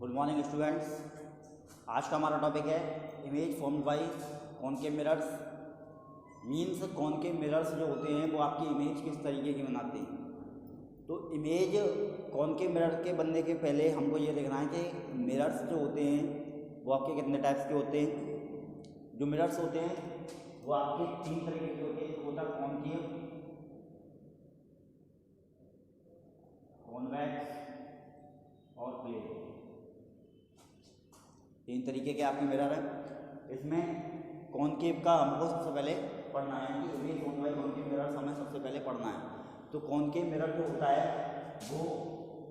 Good morning students. आज का हमारा टॉपिक है image formed by concave mirrors. Means concave mirrors जो होते हैं वो आपकी इमेज किस तरीके की बनाते हैं। तो इमेज कॉनकेव मिरर के बनने के पहले हमको ये देखना है कि मिरर्स जो होते हैं वो आपके कितने टाइप्स के होते हैं। जो मिरर्स होते हैं वो आपके तीन तरीके के होते हैं। एक होता है कॉनकेव, कॉन्वेक्स और प्लेन। तीन तरीके के आपके मिरर हैं। इसमें कॉनकेव का हमको सबसे पहले पढ़ना है कि image formed by concave mirrors हमें सबसे पहले पढ़ना है। तो कॉनकेव मिरर जो होता है वो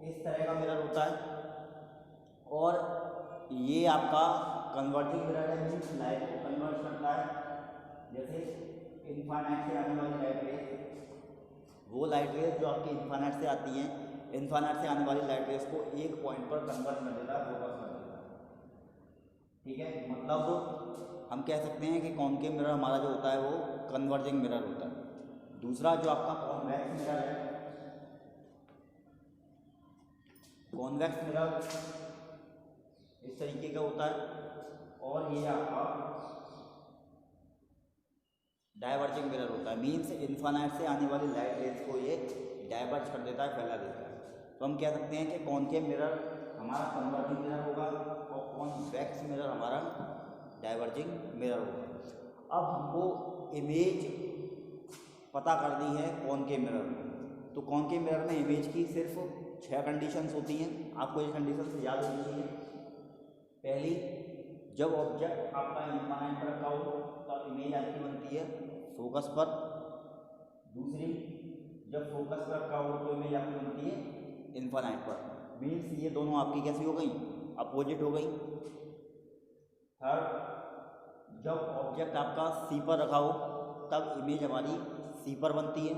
इस तरह का मिरर होता है और ये आपका कन्वर्जिंग मिरर है, मीन्स लाइट को कन्वर्ट करता है। जैसे इन्फानाइट से आने वाली लाइट रेस, वो लाइट रेस जो आपकी इन्फानाइट से आती हैं, इन्फानाइट से आने वाली लाइट रेस को एक पॉइंट पर कन्वर्ट कर देता है, फोकस कर देता है। ठीक है, मतलब हम कह सकते हैं कि कॉनकेव मिरर हमारा जो होता है वो कन्वर्जिंग मिरर होता है। दूसरा जो आपका कॉन्वेक्स मिरर है, कॉन्वेक्स मिरर इस तरीके का होता है और ये आपका डाइवर्जिंग मिरर होता है। मीन्स इन्फानाइट से आने वाली लाइट रेस को ये डाइवर्ज कर देता है, फैला देता है। तो हम कह सकते हैं कि कॉनकेव मिरर हमारा कन्वर्जिंग मिरर होगा और कॉन्वेक्स मिरर हमारा डाइवर्जिंग मिरर होगा। अब हमको इमेज पता कर दी है कॉनकेव मिरर में। तो कॉनकेव मिरर में इमेज की सिर्फ 6 कंडीशंस होती हैं। आपको ये कंडीशंस याद होनी चाहिए। पहली, जब ऑब्जेक्ट आपका इन्फानाइट पर रखा हो तब इमेज आपकी बनती है फोकस पर। दूसरी, जब फोकस पर रखा हो तो इमेज आपकी बनती है इन्फानाइट पर। मीन्स ये दोनों आपकी कैसी हो गई, अपोजिट हो गई। थर्ड, जब ऑब्जेक्ट आपका सी पर रखा हो तब इमेज हमारी सी पर बनती है।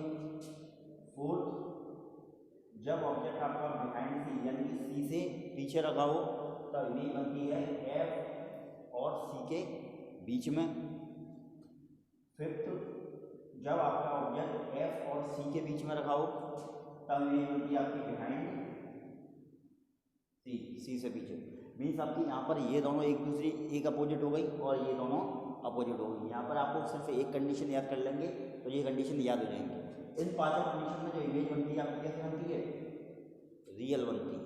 फोर्थ, जब ऑब्जेक्ट आपका बिहाइंड सी यानी कि सी से पीछे रखा हो तब इमेज बनती है एफ और सी के बीच में। फिफ्थ, जब आपका ऑब्जेक्ट एफ और सी के बीच में रखा हो तब इमेज बनती है आपकी बिहाइंड सी, सी से पीछे। मीन्स आपकी यहाँ पर ये दोनों एक दूसरी एक अपोजिट हो गई और ये दोनों अपोजिट हो गई। यहाँ पर आपको सिर्फ एक कंडीशन याद कर लेंगे तो ये कंडीशन याद हो जाएंगी। इन पांचों कंडीशन में जो इमेज बनती है आपकी कैसे बनती है, रियल बनती है।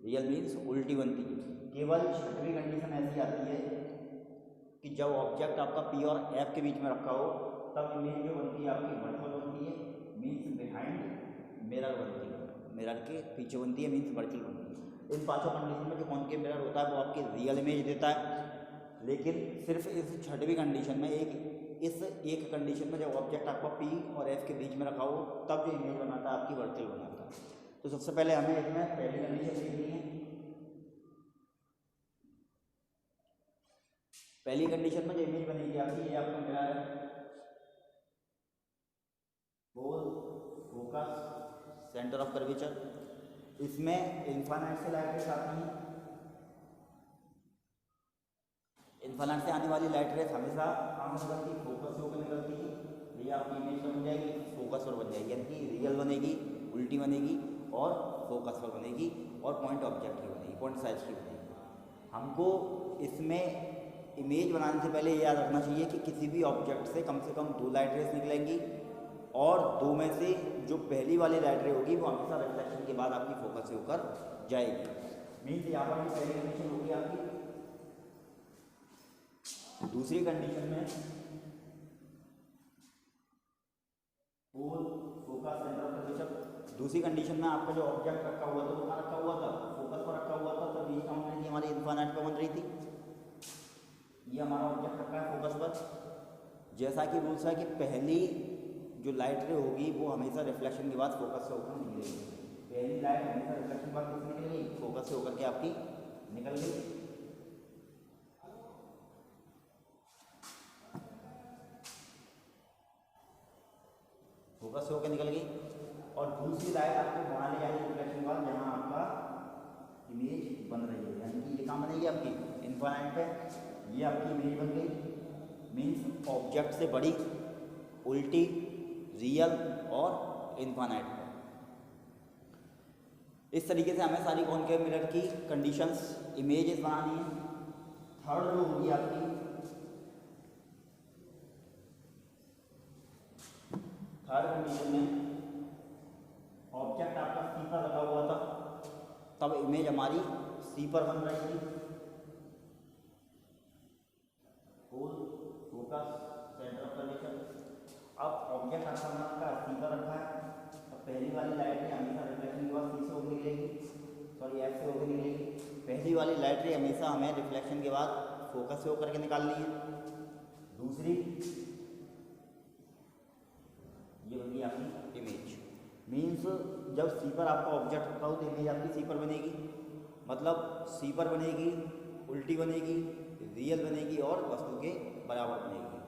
रियल मीन्स उल्टी बनती है। केवल छठवीं कंडीशन ऐसी आती है कि जब ऑब्जेक्ट आपका पी और एफ के बीच में रखा हो तब इमेज जो बनती है आपकी वर्चुअल बनती है, मीन्स बिहाइंड मिरर बनती है, मिरर के पीछे बनती है, मीन्स वर्चुअल बनती है। इन पांचों कंडीशन में जो कॉनकेव मिरर होता है वो आपकी रियल इमेज देता है। लेकिन सिर्फ इस छठवीं कंडीशन में इस एक कंडीशन में जब ऑब्जेक्ट आपका पी और एफ के बीच में रखा हो तब जो इमेज बनाता है आपकी वर्चुअल बनाता है। तो सबसे पहले हमें इसमें पहली कंडीशन देखनी है। पहली कंडीशन में जो इमेज बनेगी आपकी, ये आपका मिरर है, पोल, फोकस, सेंटर ऑफ कर्वेचर। इसमें इन्फानाइट से लाइट रेस आती है। इन्फानाइट से आने वाली लाइट रेस हमेशा कहाँ से निकलती है, फोकस से होकर निकलती है। ये आपकी इमेज पर बन जाएगी, फोकस पर बन जाएगी, यानी कि रियल बनेगी, उल्टी बनेगी और फोकस पर बनेगी और पॉइंट ऑब्जेक्ट की बनेगी, पॉइंट साइज की बनेगी। हमको इसमें इमेज बनाने से पहले ये याद रखना चाहिए कि किसी भी ऑब्जेक्ट से कम 2 लाइट रेस निकलेंगी और 2 में से जो पहली वाली लाइट रे होगी वो हमेशा रिफ्लेक्शन के बाद आपकी फोकस से होकर जाएगी। मीन्स यहाँ पर पहली कंडीशन होगी आपकी। दूसरी कंडीशन में पोल, फोकस, सेंटर ऑफ कर्वेचर। दूसरी कंडीशन में आपका जो ऑब्जेक्ट रखा हुआ था वो कहाँ रखा हुआ था, फोकस पर रखा हुआ था, तो बीच काउंट रही थी हमारी इन्फानाइट पर बन रही थी। ये हमारा ऑब्जेक्ट रखा है फोकस पर। जैसा कि रूल्स है कि पहली जो लाइट रे होगी वो हमेशा रिफ्लेक्शन के बाद फोकस से होकर निकलेगी। पहली लाइट हमेशा रिफ्लेक्शन के बाद किससे निकलेगी, फोकस से होकर के आपकी निकल गई। फोकस से होकर निकल गई और दूसरी लाइट आपको वहाँ ले जाएगी रिफ्लेक्शन के बाद जहाँ आपका इमेज बन रही है, यानी कि ये कहाँ बनेगी आपकी इन्फानाइट पे। ये आपकी इमेज बन गई। मीन्स ऑब्जेक्ट से बड़ी, उल्टी, रियल और इन्फानाइट। इस तरीके से हमें सारी कॉनकेव मिरर की कंडीशंस इमेजेस बनानी है। थर्ड जो होगी आपकी, थर्ड कंडीशन में ऑब्जेक्ट आपका सी पर लगा हुआ था, तब इमेज हमारी सी पर बन रही थी। Full focus centre of condition. अब ऑब्जेक्ट आपका सी पर रखा है, तो पहली वाली लाइट रे हमेशा रिफ्लेक्शन के बाद सी से होकर निकलेगी, सॉरी एफ से होकर निकलेगी। पहली वाली लाइट रे हमेशा हमें रिफ्लेक्शन के बाद फोकस से होकर के निकालनी है। दूसरी ये होगी आपकी इमेज। मीन्स जब सी पर आपका ऑब्जेक्ट होता हो तो इमेज आपकी सी पर बनेगी, मतलब सी पर बनेगी, उल्टी बनेगी, रियल बनेगी और वस्तु के बराबर बनेगी।